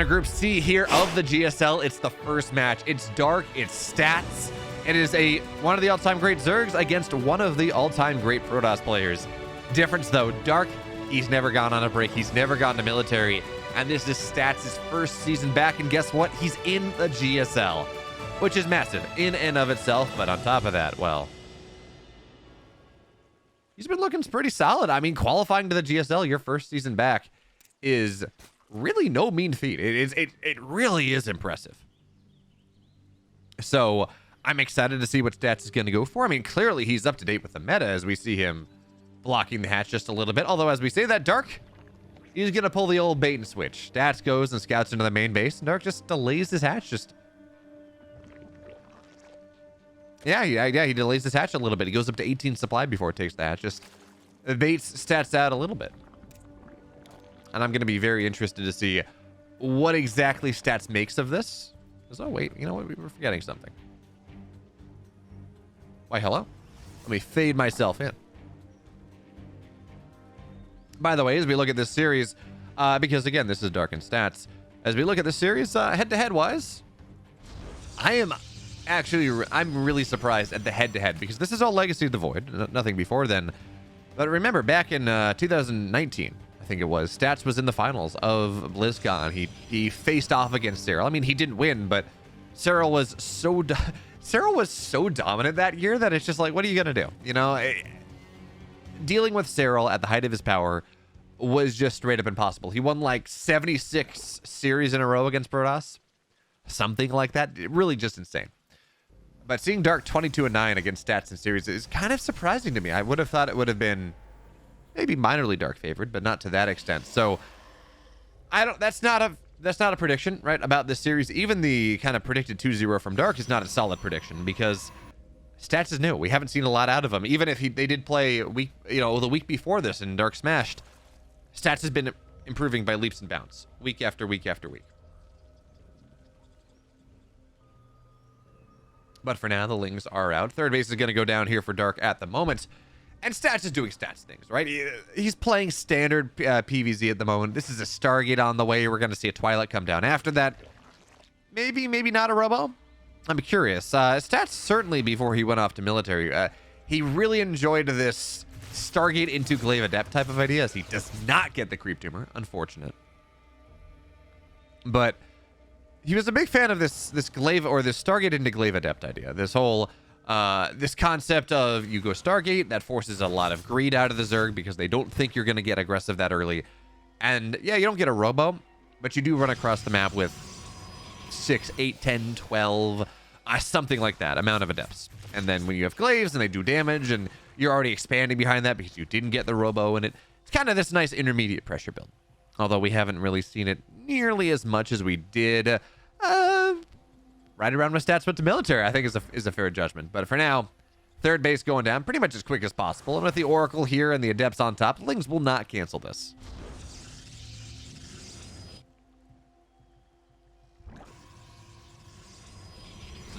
a Group C here of the GSL. It's the first match. It's dark. It's stats. It is one of the all-time great Zergs against one of the all-time great Protoss players. Difference though, Dark, he's never gone on a break. He's never gone to military. And this is Stats' first season back. And guess what? He's in the GSL, which is massive in and of itself. But on top of that, well, he's been looking pretty solid. I mean, qualifying to the GSL your first season back is really no mean feat. It really is impressive. So I'm excited to see what Stats is going to go for. I mean, clearly he's up to date with the meta as we see him blocking the hatch just a little bit. Although as we say that, Dark, he's going to pull the old bait and switch. Stats goes and scouts into the main base, and Dark just delays his hatch. He delays his hatch a little bit. He goes up to 18 supply before it takes the hatch. Just baits Stats out a little bit. And I'm going to be very interested to see what exactly Stats makes of this. Oh, wait, you know what? We were forgetting something. Why, hello? Let me fade myself in. By the way, as we look at this series, because again, this is Dark and Stats, as we look at this series, head-to-head wise, I'm really surprised at the head-to-head, because this is all Legacy of the Void, nothing before then. But remember, back in 2019, I think it was, Stats was in the finals of BlizzCon. He faced off against Cyril. I mean, he didn't win, but Cyril was so dominant that year that it's just like, what are you gonna do? You know, dealing with Cyril at the height of his power was just straight up impossible. He won like 76 series in a row against Protoss, something like that. Really just insane. But seeing Dark 22-9 against Stats in series is kind of surprising to me. I would have thought it would have been maybe minorly Dark favored, but not to that extent. So that's not a prediction, right, about this series. Even the kind of predicted 2-0 from Dark is not a solid prediction, because Stats is new. We haven't seen a lot out of him. Even if they did play the week before this and Dark smashed, Stats has been improving by leaps and bounds, week after week after week. But for now, the Lings are out. Third base is going to go down here for Dark at the moment. And Stats is doing Stats things, right? He's playing standard PvZ at the moment. This is a Stargate on the way. We're going to see a Twilight come down after that. Maybe not a Robo. I'm curious. Stats, certainly before he went off to military, he really enjoyed this Stargate into Glaive Adept type of ideas. He does not get the Creep Tumor, unfortunate. But he was a big fan of this Glaive, or this Stargate into Glaive Adept idea. This whole this concept of you go Stargate, that forces a lot of greed out of the Zerg because they don't think you're going to get aggressive that early. And yeah, you don't get a Robo, but you do run across the map with 6, 8, 10, 12, something like that amount of Adepts. And then when you have Glaives and they do damage and you're already expanding behind that because you didn't get the Robo, and it's kind of this nice intermediate pressure build. Although we haven't really seen it nearly as much as we did right around when Stats went to military, I think is a fair judgment. But for now, third base going down pretty much as quick as possible. And with the Oracle here and the Adepts on top, Lings will not cancel this.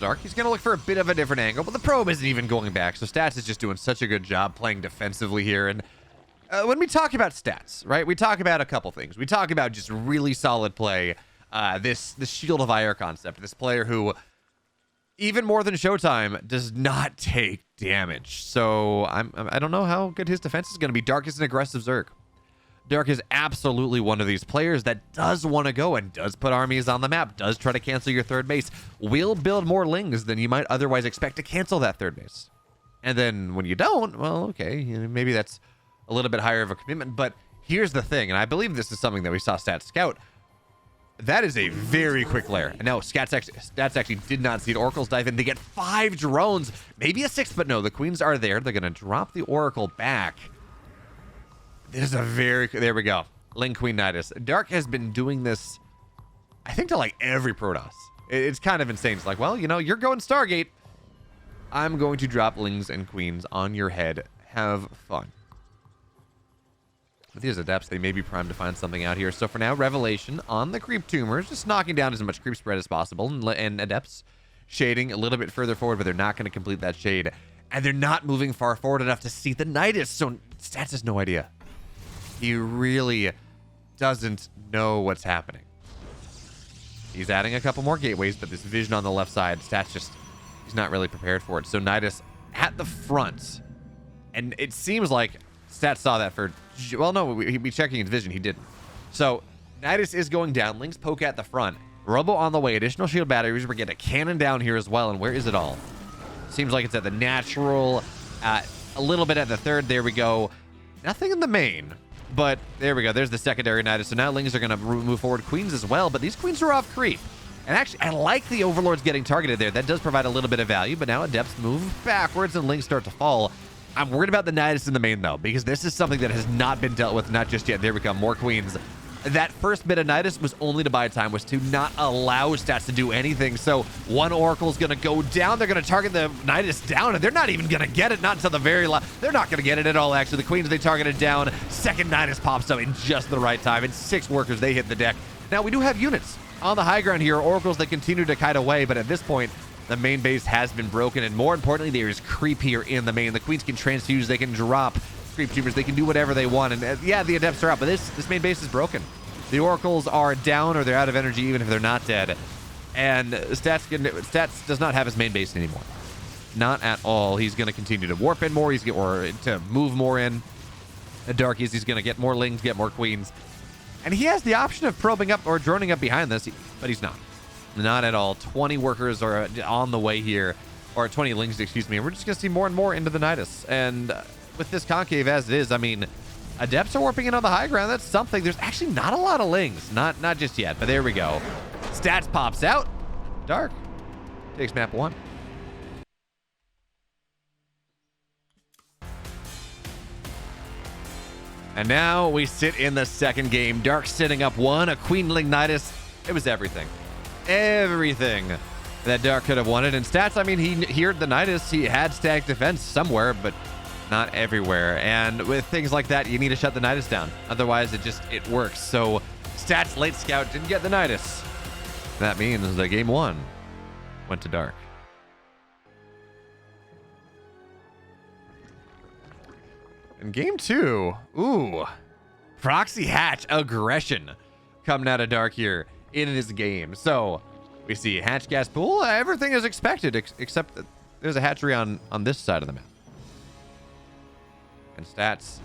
Dark, he's going to look for a bit of a different angle, but the probe isn't even going back. So Stats is just doing such a good job playing defensively here. And when we talk about Stats, right, we talk about a couple things. We talk about just really solid play. This Shield of Auir concept, this player who, even more than Showtime, does not take damage. So I don't know how good his defense is going to be. Dark is an aggressive Zerg. Dark is absolutely one of these players that does want to go and does put armies on the map, does try to cancel your third base, will build more Lings than you might otherwise expect to cancel that third base. And then when you don't, well, okay, maybe that's a little bit higher of a commitment. But here's the thing, and I believe this is something that we saw Stats scout. That is a very quick lair. And now Stats actually did not see it. Oracles dive in. They get 5 drones, maybe a 6th, but no, the Queens are there. They're going to drop the Oracle back. This is a there we go. Ling Queen Nidus. Dark has been doing this, I think, to like every Protoss. It's kind of insane. It's like, well, you know, you're going Stargate. I'm going to drop Lings and Queens on your head. Have fun. With these Adepts, they may be primed to find something out here. So for now, Revelation on the Creep Tumors, just knocking down as much creep spread as possible. And Adepts shading a little bit further forward, but they're not going to complete that shade. And they're not moving far forward enough to see the Nidus. So Stats has no idea. He really doesn't know what's happening. He's adding a couple more gateways, but this vision on the left side, Stats just, he's not really prepared for it. So Nidus at the front. And it seems like Stats saw that for, well, no, he'd be checking his vision. He didn't. So Nidus is going down. Lings poke at the front. Robo on the way. Additional shield batteries. We're getting a cannon down here as well. And where is it all? Seems like it's at the natural, a little bit at the third. There we go. Nothing in the main. But there we go. There's the secondary Nidus. So now Lings are going to move forward. Queens as well. But these Queens are off creep. And actually, I like the Overlords getting targeted there. That does provide a little bit of value. But now Adepts move backwards and Lings start to fall. I'm worried about the Nidus in the main, though, because this is something that has not been dealt with, not just yet. There we go. More Queens. That first bit of Nidus was only to buy time, was to not allow Stats to do anything. So one Oracle's going to go down. They're going to target the Nidus down, and they're not even going to get it. Not until the very last. They're not going to get it at all, actually. The Queens, they targeted down. Second Nidus pops up in just the right time. And 6 workers, they hit the deck. Now, we do have units on the high ground here. Oracles, they continue to kite away, but at this point, the main base has been broken, and more importantly, there is creep here in the main. The Queens can transfuse, they can drop creep tubers, they can do whatever they want, and yeah, the Adepts are out, but this main base is broken. The Oracles are down, or they're out of energy, even if they're not dead. And Stats does not have his main base anymore. Not at all. He's going to continue to warp in more, or to move more in. The Darkies, he's going to get more Lings, get more Queens. And he has the option of probing up or droning up behind this, but he's not. Not at all. 20 workers are on the way here, or 20 Lings, excuse me. And we're just going to see more and more into the Nidus. And with this concave as it is, I mean, Adepts are warping in on the high ground. That's something. There's actually not a lot of Lings. Not just yet, but there we go. Stats pops out. Dark takes map 1. And now we sit in the second game. Dark sitting up 1. A Queenling Nidus. It was everything. Everything that Dark could have wanted. And Stats, I mean, he heard the Nidus. He had static defense somewhere, but not everywhere. And with things like that, you need to shut the Nidus down. Otherwise, it works. So Stats late scout didn't get the Nidus. That means that game 1 went to Dark. In game 2, ooh, proxy hatch aggression coming out of Dark here in his game. So we see hatch gas pool. Everything is expected, except that there's a hatchery on this side of the map. And Stats.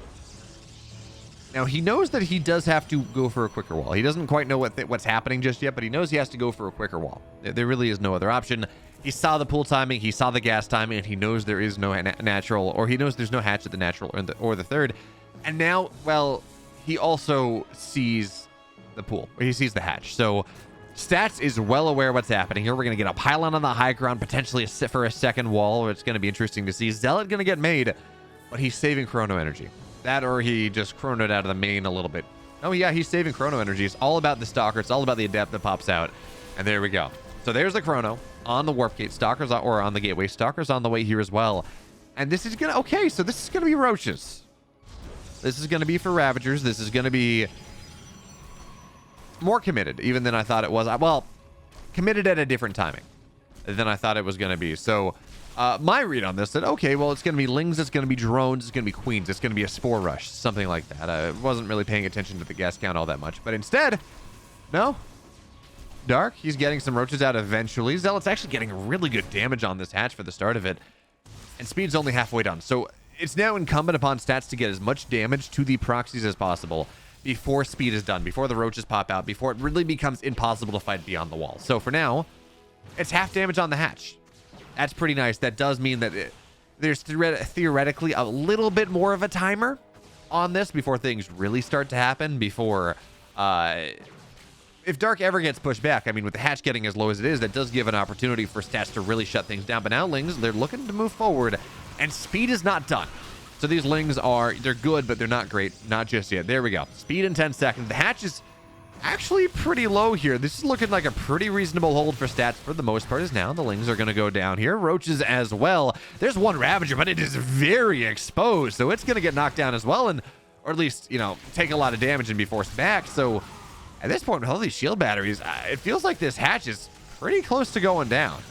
Now, he knows that he does have to go for a quicker wall. He doesn't quite know what's happening just yet, but he knows he has to go for a quicker wall. There really is no other option. He saw the pool timing, he saw the gas timing, and he knows there is no natural, or he knows there's no hatch at the natural or the third. And now, well, he also sees the pool, or he sees the hatch. So Stats is well aware what's happening here. We're going to get a pylon on the high ground, potentially for a second wall. It's going to be interesting to see. Zealot going to get made, but he's saving chrono energy. That, or he just chronoed out of the main a little bit. Oh yeah, he's saving chrono energy. It's all about the Stalker. It's all about the Adept that pops out. And there we go. So there's the chrono on the warp gate. Stalker's or on the gateway. Stalker's on the way here as well. And this is gonna, okay, so this is gonna be Roaches. This is gonna be for Ravagers. This is gonna be more committed even than I thought it was. Well, committed at a different timing than I thought it was gonna be. So my read on this said, okay, well, it's going to be Lings, it's going to be drones, it's going to be Queens, it's going to be a Spore Rush, something like that. I wasn't really paying attention to the gas count all that much, but instead, no. Dark, he's getting some Roaches out eventually. Zealot's actually getting really good damage on this hatch for the start of it, and Speed's only halfway done. So it's now incumbent upon Stats to get as much damage to the proxies as possible before Speed is done, before the Roaches pop out, before it really becomes impossible to fight beyond the wall. So for now, it's half damage on the hatch. That's pretty nice. That does mean that there's theoretically a little bit more of a timer on this before things really start to happen. Before, if Dark ever gets pushed back, I mean, with the hatch getting as low as it is, that does give an opportunity for Stats to really shut things down. But now Lings, they're looking to move forward, and Speed is not done. So these Lings they're good, but they're not great. Not just yet. There we go. Speed in 10 seconds. The hatch is actually pretty low here. This is looking like a pretty reasonable hold for Stats for the most part. Is now the Lings are going to go down here. Roaches as well. There's one Ravager, but it is very exposed, so it's going to get knocked down as well, and or at least, you know, take a lot of damage and be forced back. So at this point with all these shield batteries, it feels like this hatch is pretty close to going down.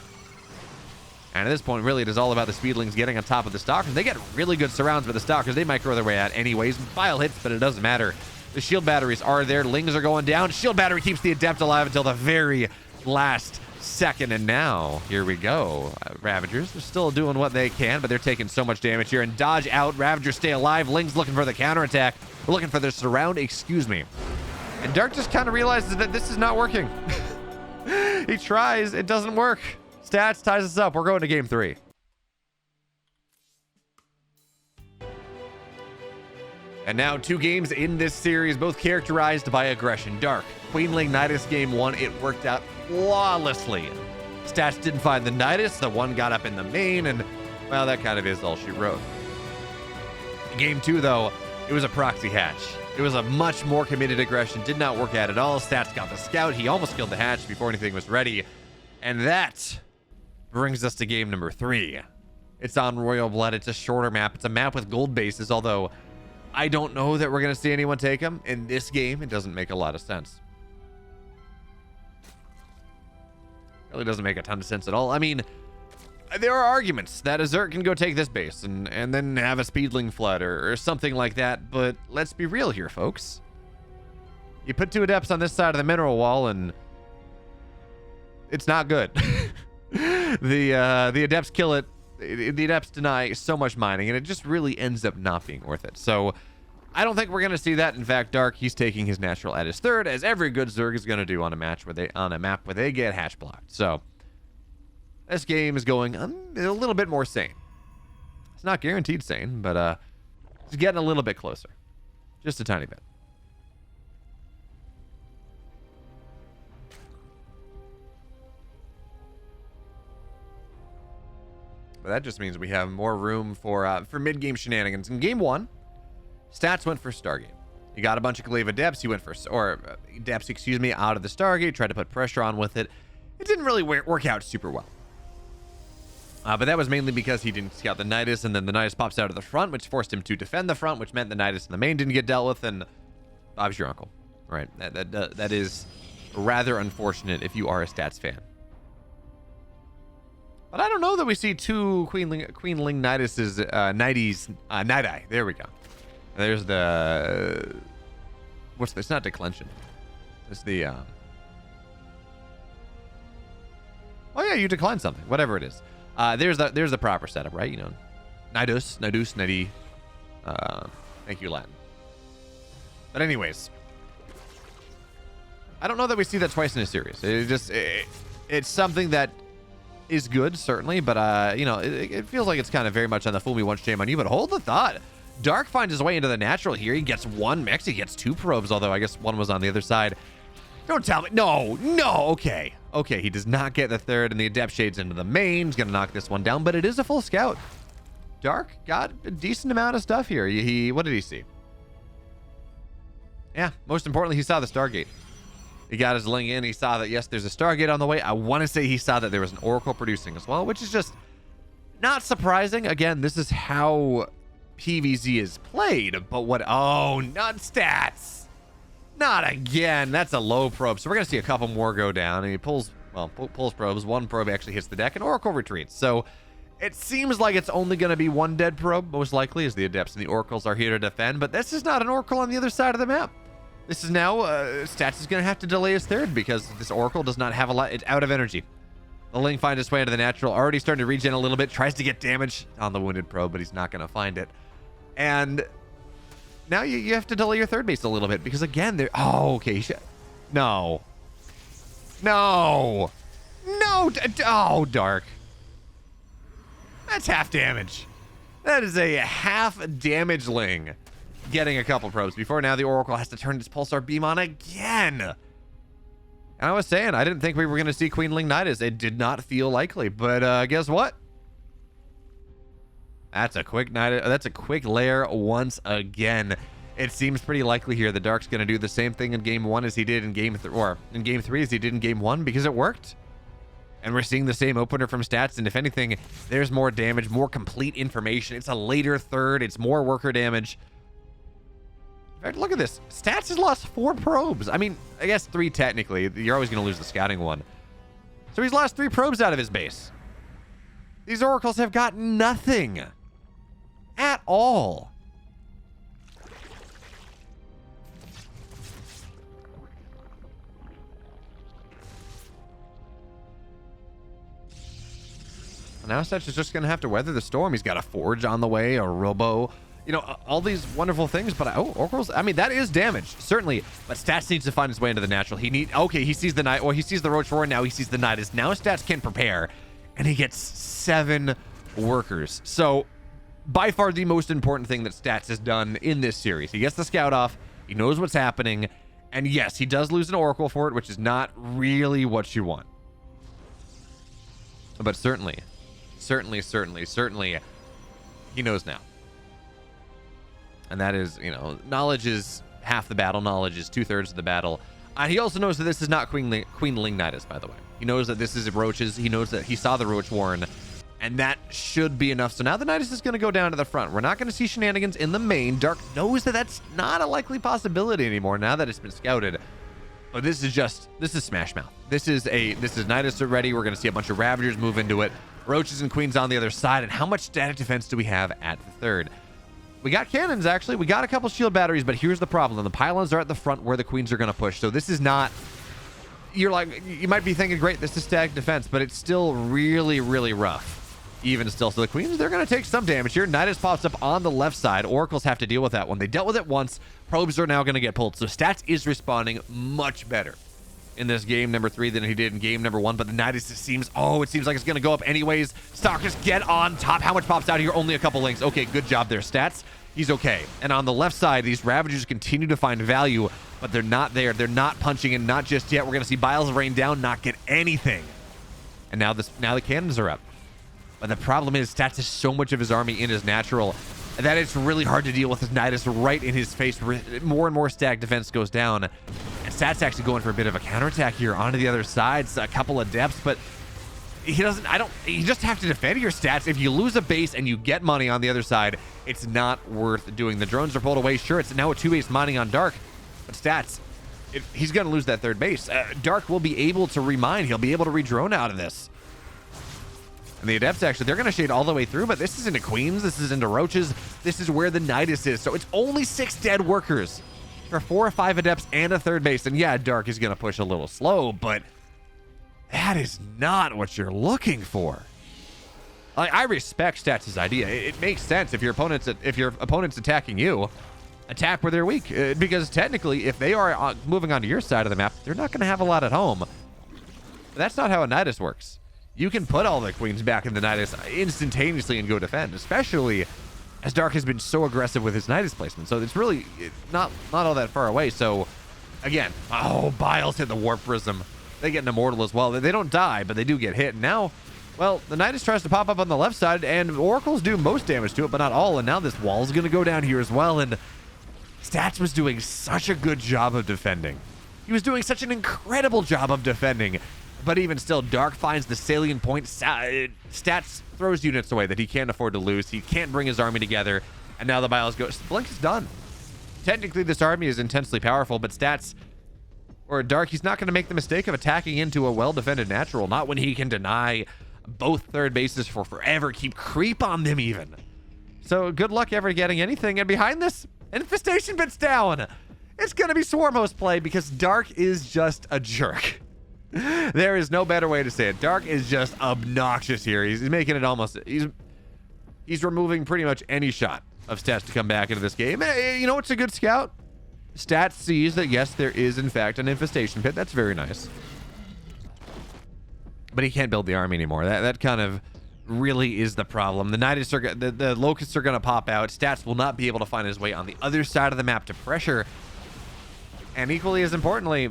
And at this point, really, it is all about the Speedlings getting on top of the Stalkers. They get really good surrounds, but the Stalkers, they might throw their way out anyways. File hits, but it doesn't matter. The shield batteries are there. Lings are going down. Shield battery keeps the Adept alive until the very last second, and now here we go. Ravagers are still doing what they can, but they're taking so much damage here. And dodge out. Ravagers stay alive. Ling's looking for the counterattack. We're looking for the surround. Excuse me. And Dark just kind of realizes that this is not working. He tries. It doesn't work. Stats ties us up. We're going to game 3. And now 2 games in this series, both characterized by aggression. Dark, Queenling Nidus game 1, it worked out flawlessly. Stats didn't find the Nidus, the one got up in the main, and, well, that kind of is all she wrote. Game 2, though, it was a proxy hatch. It was a much more committed aggression, did not work out at all. Stats got the scout, he almost killed the hatch before anything was ready. And that brings us to game number 3. It's on Royal Blood, it's a shorter map, it's a map with gold bases, although I don't know that we're going to see anyone take them. In this game, it doesn't make a lot of sense. Really doesn't make a ton of sense at all. I mean, there are arguments that a Zerg can go take this base and then have a Speedling flood or something like that, but let's be real here, folks. You put 2 Adepts on this side of the mineral wall, and it's not good. The Adepts kill it. The Adepts deny so much mining, and it just really ends up not being worth it. So I don't think we're going to see that. In fact, Dark, he's taking his natural at his 3rd, as every good Zerg is going to do on a map where they get hatch blocked. So this game is going a little bit more sane. It's not guaranteed sane, but it's getting a little bit closer. Just a tiny bit. But that just means we have more room for mid-game shenanigans. In game 1, Stats went for Stargate. He got a bunch of Glaive Adepts. He went for, Adepts, excuse me, out of the Stargate, tried to put pressure on with it. It didn't really work out super well. But that was mainly because he didn't scout the Nidus, and then the Nidus pops out of the front, which forced him to defend the front, which meant the Nidus in the main didn't get dealt with, and Bob's your uncle. Right? That is rather unfortunate if you are a Stats fan. But I don't know that we see 2 Queenling Niduses, Nidai. There we go. There's the... What's this? It's not declension. It's the... Oh yeah, you decline something. Whatever it is. There's the proper setup, right? You know, Nidus, Nidi. Thank you, Latin. But anyways, I don't know that we see that twice in a series. It's something that is good, certainly, but you know, it feels like it's kind of very much on the fool me once, shame on you. But hold the thought. Dark finds his way into the natural here. He gets 1 mix. He gets 2 probes, although I guess 1 was on the other side. Don't tell me. No. Okay. Okay, he does not get the 3rd, and the Adept shades into the main. He's going to knock this one down, but it is a full scout. Dark got a decent amount of stuff here. What did he see? Yeah, most importantly, he saw the Stargate. He got his Ling in. He saw that, yes, there's a Stargate on the way. I want to say he saw that there was an Oracle producing as well, which is just not surprising. Again, this is how PvZ is played, but what? Oh, not Stats. Not again. That's a low probe. So we're going to see a couple more go down, and he pulls probes. 1 probe actually hits the deck, and Oracle retreats. So it seems like it's only going to be 1 dead probe, most likely, as the Adepts and the Oracles are here to defend, but this is not an Oracle on the other side of the map. This is now, Stats is going to have to delay his 3rd because this Oracle does not have a lot. It's out of energy. The Ling finds his way into the natural, already starting to regen a little bit, tries to get damage on the wounded probe, but he's not going to find it. And now you have to delay your 3rd base a little bit because, again, they're... Oh, okay. No. No. No. Oh, Dark. That's half damage. That is a half damage Ling getting a couple probes before now the Oracle has to turn its Pulsar Beam on again. And I was saying, I didn't think we were going to see Queenling Nidus. It did not feel likely, but guess what? That's a quick Nidus. That's a quick lair once again. It seems pretty likely here the Dark's going to do the same thing in game 1 as he did in game 3 as he did in game 1 because it worked. And we're seeing the same opener from Stats, and if anything, there's more damage, more complete information. It's a later 3rd. It's more worker damage. In fact, look at this. Stats has lost 4 probes. I mean, I guess 3 technically. You're always going to lose the scouting one. So he's lost 3 probes out of his base. These Oracles have got nothing. At all. Now Stats is just going to have to weather the storm. He's got a Forge on the way, a Robo, you know, all these wonderful things. But, Oracles, I mean, that is damage, certainly. But Stats needs to find his way into the natural. Okay, he sees the Knight, or he sees the Roach Roar, and now he sees the Nidus. Now Stats can prepare, and he gets 7 workers. So, by far the most important thing that Stats has done in this series. He gets the Scout off, he knows what's happening, and yes, he does lose an Oracle for it, which is not really what you want. But certainly, he knows now. And that is, you know, knowledge is half the battle. Knowledge is 2/3 of the battle. He also knows that this is not Queenling Nidus, by the way. He knows that this is Roaches. He knows that he saw the Roach Warren. And that should be enough. So now the Nidus is going to go down to the front. We're not going to see shenanigans in the main. Dark knows that that's not a likely possibility anymore now that it's been scouted. But this is Smash Mouth. This is Nidus already. We're going to see a bunch of Ravagers move into it. Roaches and Queens on the other side. And how much static defense do we have at the third? We got cannons, actually. We got a couple shield batteries, but here's the problem. The pylons are at the front where the Queens are going to push. So this is not... You might be thinking, great, this is static defense, but it's still really, really rough. Even still. So the Queens, they're going to take some damage here. Nidus pops up on the left side. Oracles have to deal with that one. They dealt with it once. Probes are now going to get pulled. So Stats is responding much better in this game number 3 than he did in game number 1. But the Nidus, it seems like it's going to go up anyways. Stalkers get on top. How much pops out here? Only a couple links. Okay, good job there, Stats. He's okay. And on the left side, these Ravagers continue to find value, but they're not there. They're not punching in, not just yet. We're going to see Biles rain down, not get anything. And now the cannons are up. But the problem is Stats has so much of his army in his natural that it's really hard to deal with his Nidus right in his face. More and more stack defense goes down. And Stats actually going for a bit of a counterattack here onto the other side. A couple of depths, but he doesn't... You just have to defend your Stats. If you lose a base and you get money on the other side, it's not worth doing. The drones are pulled away. Sure, it's now a 2-base mining on Dark, but Stats, he's going to lose that third base. Dark will be able to remine. He'll be able to re-drone out of this. And the Adepts, actually, they're going to shade all the way through, but this is into Queens, this is into Roaches, this is where the Nidus is. So it's only 6 dead workers for 4 or 5 Adepts and a third base. And yeah, Dark is going to push a little slow, but that is not what you're looking for. I respect Stats' idea. It makes sense if your opponent's attacking you, attack where they're weak. Because technically, if they are moving onto your side of the map, they're not going to have a lot at home. But that's not how a Nidus works. You can put all the Queens back in the Nidus instantaneously and go defend, especially as Dark has been so aggressive with his Nidus placement. So it's really not all that far away. So again, Biles hit the Warp Prism. They get an Immortal as well. They don't die, but they do get hit. And now, well, the Nidus tries to pop up on the left side, and Oracles do most damage to it, but not all. And now this wall is going to go down here as well. And Stats was doing such a good job of defending. He was doing such an incredible job of defending. But even still, Dark finds the salient point. Stats throws units away that he can't afford to lose. He can't bring his army together. And now the Biles goes. Blink is done. Technically, this army is intensely powerful, but Stats, or Dark, he's not going to make the mistake of attacking into a well-defended natural. Not when he can deny both third bases for forever. Keep creep on them even. So good luck ever getting anything. And behind this, Infestation Bit's down. It's going to be Swarm Host play because Dark is just a jerk. There is no better way to say it. Dark is just obnoxious here. He's making it almost... He's removing pretty much any shot of Stats to come back into this game. You know what's a good scout? Stats sees that, yes, there is, in fact, an Infestation Pit. That's very nice. But he can't build the army anymore. That kind of really is the problem. The Nidus are... The Locusts are going to pop out. Stats will not be able to find his way on the other side of the map to pressure. And equally as importantly...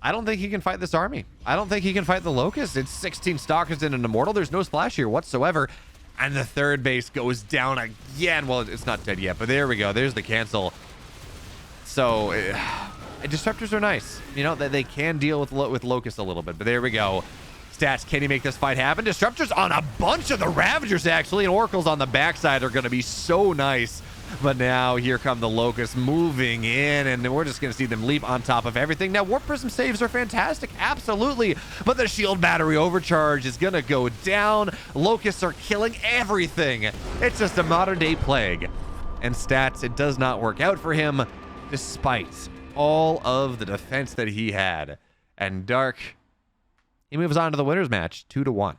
I don't think he can fight this army. I don't think he can fight the Locust. It's 16 Stalkers and an Immortal. There's no splash here whatsoever. And the third base goes down again. Well, it's not dead yet, but there we go. There's the cancel. So, Disruptors are nice. You know, they can deal with Locust a little bit, but there we go. Stats, can he make this fight happen? Disruptors on a bunch of the Ravagers, actually, and Oracles on the backside are going to be so nice. But now here come the Locusts moving in, and we're just going to see them leap on top of everything. Now, Warp Prism saves are fantastic, absolutely, but the Shield Battery overcharge is going to go down. Locusts are killing everything. It's just a modern-day plague. And Stats, it does not work out for him, despite all of the defense that he had. And Dark, he moves on to the winner's match, 2-1.